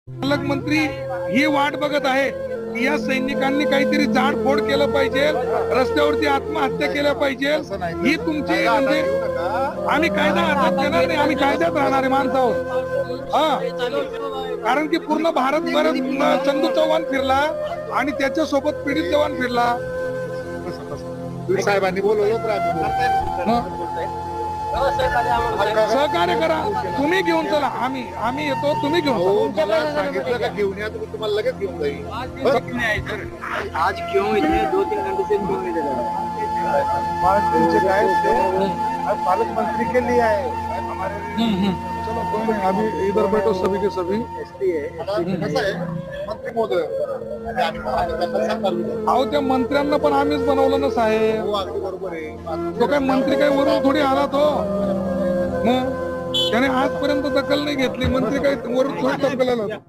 पालकमंत्री ही वाट बघत आहे की या सैनिकांनी काहीतरी जाडफोड केलं पाहिजे, रस्त्यावरती आत्महत्या केल्या पाहिजे। ही तुमची म्हणजे आम्ही कायदा हातात घेणार नाही, आम्ही कायद्यात राहणारे माणसं आहोत। हा, कारण की पूर्ण भारतभरात चंदू चव्हाण फिरला आणि त्याच्यासोबत पीडित जवान फिरला। साहेबांनी बोलवलं सहकार्य करा, तुम्ही घेऊन चला, आम्ही येतो, तुम्ही घेऊन चला। सांगितलं का घेऊन या, तुम्ही तुम्हाला लगेच घेऊन जाईल। आज क्यों इतने 2-3 घंटे से क्यों नहीं दे पालक मंत्री के लिए आए हमारे। चलो कोई नहीं, अभी इधर बैठो सभी के सभी। मंत्री महोदय अहो त्या मंत्र्यांना पण आम्हीच बनवलं ना साहेब, बरोबर आहे। तो काय मंत्री काय वरून थोडी आला तो, मग त्याने आजपर्यंत दखल नाही घेतली, मंत्री काय वरून थोडी दखल आला।